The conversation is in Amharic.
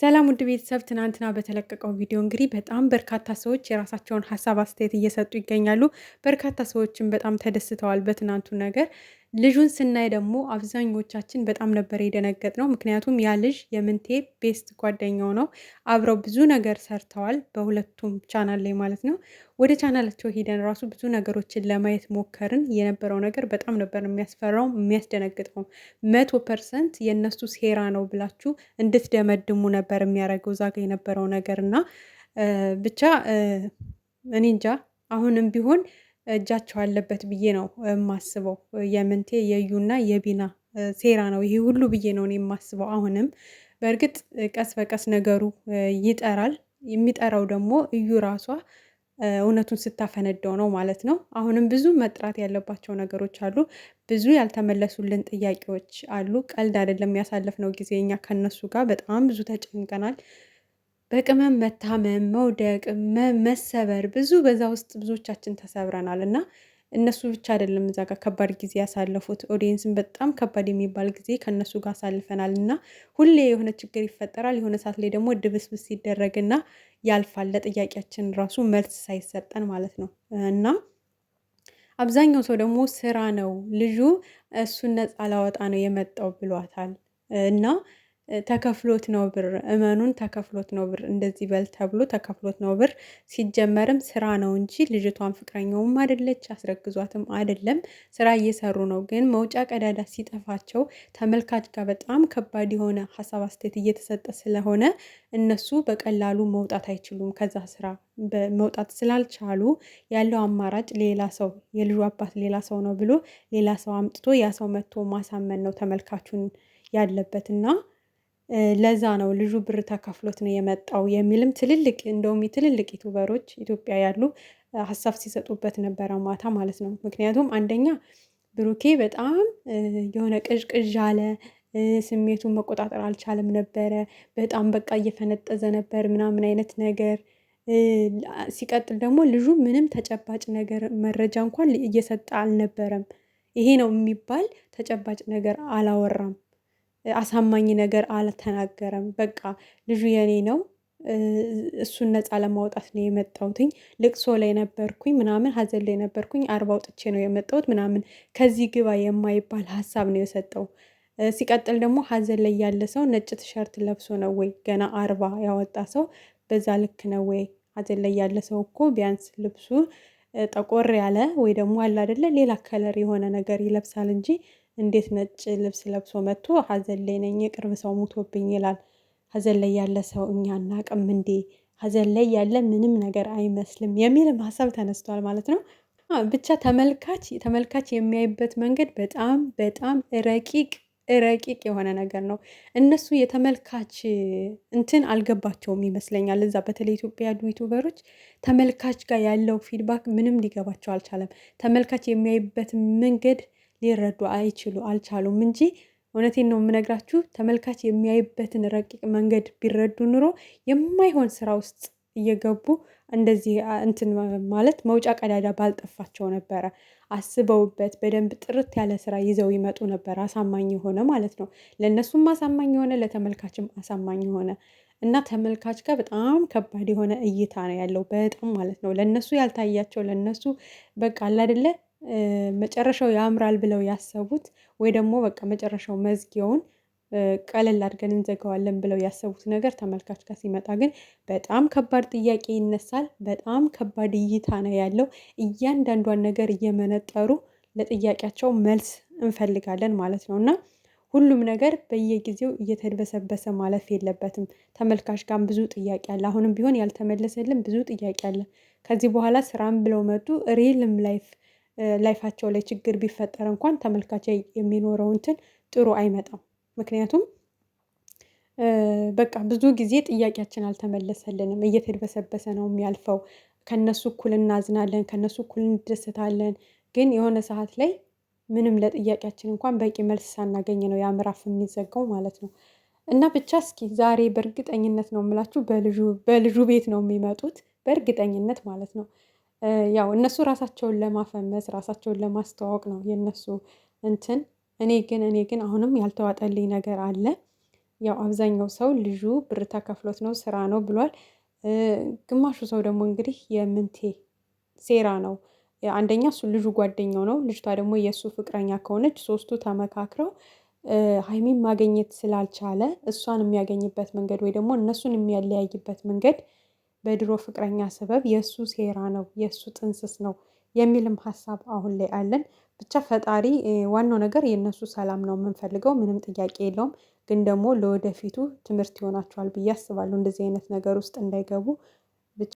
ሰላም ውድ ቤተሰብ፣ ትናንትና በተለቀቀው ቪዲዮ እንግዲህ በጣም በርካታ ሰዎች የራሳቸውን ሀሳብ አስተያየት እየሰጡ ይገኛሉ። በርካታ ሰዎችም በጣም ተደስተዋል በትናንቱ ነገር። ልጁን ስናይ ደግሞ አብዛኞቻችን በጣም ነበር የደነገጥነው። ምክንያቱም ያ ልጅ የምንቴ ቤስት ጓደኛው ነው። አብረው ብዙ ነገር ሰርተዋል በሁለቱም ቻናል ላይ ማለት ነው። ወደ ቻናላቸው ሄደን ራሱ ብዙ ነገሮችን ለማየት ሞከርን። የነበረው ነገር በጣም ነበር የሚያስፈራው የሚያስደነግጠው። 100% የእነሱ ሴራ ነው ብላችሁ እንድትደመድሙ ነበር የሚያደርገው እዛ ጋ የነበረው ነገር እና ብቻ እኔ እንጃ አሁንም ቢሆን እጃቸው አለበት ብዬ ነው የማስበው። የምንቴ የዩና የቢና ሴራ ነው ይሄ ሁሉ ብዬ ነው እኔ የማስበው። አሁንም በእርግጥ ቀስ በቀስ ነገሩ ይጠራል። የሚጠራው ደግሞ እዩ ራሷ እውነቱን ስታፈነደው ነው ማለት ነው። አሁንም ብዙ መጥራት ያለባቸው ነገሮች አሉ። ብዙ ያልተመለሱልን ጥያቄዎች አሉ። ቀልድ አይደለም ያሳለፍነው ጊዜ። እኛ ከነሱ ጋር በጣም ብዙ ተጨንቀናል። በቅመም መታመም፣ መውደቅ፣ መሰበር ብዙ በዛ ውስጥ ብዙዎቻችን ተሰብረናል እና እነሱ ብቻ አይደለም እዛ ጋር ከባድ ጊዜ ያሳለፉት። ኦዲየንስን በጣም ከባድ የሚባል ጊዜ ከእነሱ ጋር አሳልፈናል እና ሁሌ የሆነ ችግር ይፈጠራል። የሆነ ሰዓት ላይ ደግሞ ድብስብስ ይደረግና ያልፋል። ለጥያቄያችን ራሱ መልስ ሳይሰጠን ማለት ነው እና አብዛኛው ሰው ደግሞ ስራ ነው ልጁ እሱን ነፃ ላወጣ ነው የመጣው ብሏታል እና ተከፍሎት ነው ብር፣ እመኑን ተከፍሎት ነው ብር። እንደዚህ በል ተብሎ ተከፍሎት ነው ብር። ሲጀመርም ስራ ነው እንጂ ልጅቷን ፍቅረኛውም አይደለች፣ አስረግዟትም አይደለም። ስራ እየሰሩ ነው። ግን መውጫ ቀዳዳ ሲጠፋቸው ተመልካች ጋር በጣም ከባድ የሆነ ሀሳብ አስተያየት እየተሰጠ ስለሆነ እነሱ በቀላሉ መውጣት አይችሉም። ከዛ ስራ መውጣት ስላልቻሉ ያለው አማራጭ ሌላ ሰው፣ የልጁ አባት ሌላ ሰው ነው ብሎ ሌላ ሰው አምጥቶ ያ ሰው መጥቶ ማሳመን ነው ተመልካቹን ያለበትና ለዛ ነው ልጁ ብር ተከፍሎት ነው የመጣው የሚልም ትልልቅ እንደውም የትልልቅ ዩቱበሮች ኢትዮጵያ ያሉ ሀሳብ ሲሰጡበት ነበረ ማታ ማለት ነው። ምክንያቱም አንደኛ ብሩኬ በጣም የሆነ ቅዥቅዥ አለ፣ ስሜቱን መቆጣጠር አልቻለም ነበረ። በጣም በቃ እየፈነጠዘ ነበር ምናምን አይነት ነገር። ሲቀጥል ደግሞ ልጁ ምንም ተጨባጭ ነገር መረጃ እንኳን እየሰጠ አልነበረም። ይሄ ነው የሚባል ተጨባጭ ነገር አላወራም። አሳማኝ ነገር አልተናገረም። በቃ ልጁ የኔ ነው፣ እሱን ነፃ ለማውጣት ነው የመጣሁትኝ፣ ልቅሶ ላይ ነበርኩኝ ምናምን፣ ሀዘን ላይ ነበርኩኝ፣ አርባ አውጥቼ ነው የመጣሁት ምናምን፣ ከዚህ ግባ የማይባል ሀሳብ ነው የሰጠው። ሲቀጥል ደግሞ ሀዘን ላይ ያለ ሰው ነጭ ቲሸርት ለብሶ ነው ወይ ገና አርባ ያወጣ ሰው በዛ ልክ ነው ወይ? ሀዘን ላይ ያለ ሰው እኮ ቢያንስ ልብሱ ጠቆር ያለ ወይ ደግሞ አለ አይደለ ሌላ ከለር የሆነ ነገር ይለብሳል እንጂ እንዴት ነጭ ልብስ ለብሶ መጥቶ ሀዘን ላይ ነኝ የቅርብ ሰው ሞቶብኝ ይላል? ሀዘን ላይ ያለ ሰው እኛ አናቅም እንዴ? ሀዘን ላይ ያለ ምንም ነገር አይመስልም የሚልም ሀሳብ ተነስቷል ማለት ነው። ብቻ ተመልካች የሚያይበት መንገድ በጣም በጣም ረቂቅ የሆነ ነገር ነው። እነሱ የተመልካች እንትን አልገባቸውም ይመስለኛል። እዛ በተለይ ኢትዮጵያ ያሉ ዩቱበሮች ተመልካች ጋር ያለው ፊድባክ ምንም ሊገባቸው አልቻለም። ተመልካች የሚያይበት መንገድ ሊረዱ አልቻሉም እንጂ እውነቴን ነው የምነግራችሁ። ተመልካች የሚያይበትን ረቂቅ መንገድ ቢረዱ ኑሮ የማይሆን ስራ ውስጥ እየገቡ እንደዚህ እንትን ማለት መውጫ ቀዳዳ ባልጠፋቸው ነበረ። አስበውበት በደንብ ጥርት ያለ ስራ ይዘው ይመጡ ነበር። አሳማኝ የሆነ ማለት ነው። ለእነሱም አሳማኝ የሆነ ለተመልካችም አሳማኝ የሆነ እና ተመልካች ጋር በጣም ከባድ የሆነ እይታ ነው ያለው። በጣም ማለት ነው። ለእነሱ ያልታያቸው ለእነሱ በቃ አለ አይደለ መጨረሻው ያምራል ብለው ያሰቡት ወይ ደግሞ በቃ መጨረሻው መዝጊያውን ቀለል አድርገን እንዘጋዋለን ብለው ያሰቡት ነገር ተመልካች ጋር ሲመጣ ግን በጣም ከባድ ጥያቄ ይነሳል። በጣም ከባድ እይታ ነው ያለው። እያንዳንዷን ነገር እየመነጠሩ ለጥያቄያቸው መልስ እንፈልጋለን ማለት ነው እና ሁሉም ነገር በየጊዜው እየተድበሰበሰ ማለፍ የለበትም። ተመልካች ጋር ብዙ ጥያቄ አለ። አሁንም ቢሆን ያልተመለሰልን ብዙ ጥያቄ አለ። ከዚህ በኋላ ስራም ብለው መጡ ሪልም ላይፋቸው ላይ ችግር ቢፈጠር እንኳን ተመልካች የሚኖረው እንትን ጥሩ አይመጣም። ምክንያቱም በቃ ብዙ ጊዜ ጥያቄያችን አልተመለሰልንም፣ እየተድበሰበሰ ነው የሚያልፈው። ከነሱ እኩል እናዝናለን፣ ከነሱ እኩል እንደሰታለን። ግን የሆነ ሰዓት ላይ ምንም ለጥያቄያችን እንኳን በቂ መልስ ሳናገኝ ነው ያ ምዕራፍ የሚዘጋው ማለት ነው። እና ብቻ እስኪ ዛሬ በእርግጠኝነት ነው የምላችሁ በልጁ ቤት ነው የሚመጡት፣ በእርግጠኝነት ማለት ነው። ያው እነሱ ራሳቸውን ለማፈመስ ራሳቸውን ለማስተዋወቅ ነው የነሱ እንትን። እኔ ግን አሁንም ያልተዋጠልኝ ነገር አለ። ያው አብዛኛው ሰው ልጁ ብር ተከፍሎት ነው ስራ ነው ብሏል። ግማሹ ሰው ደግሞ እንግዲህ የምንቴ ሴራ ነው። አንደኛ እሱ ልጁ ጓደኛው ነው፣ ልጅቷ ደግሞ የእሱ ፍቅረኛ ከሆነች ሶስቱ ተመካክረው ሀይሚን ማግኘት ስላልቻለ እሷን የሚያገኝበት መንገድ ወይ ደግሞ እነሱን የሚያለያይበት መንገድ በድሮ ፍቅረኛ ሰበብ የእሱ ሴራ ነው የእሱ ጥንስስ ነው የሚልም ሀሳብ አሁን ላይ አለን። ብቻ ፈጣሪ ዋናው ነገር የእነሱ ሰላም ነው የምንፈልገው፣ ምንም ጥያቄ የለውም። ግን ደግሞ ለወደፊቱ ትምህርት ይሆናቸዋል ብዬ አስባለሁ። እንደዚህ አይነት ነገር ውስጥ እንዳይገቡ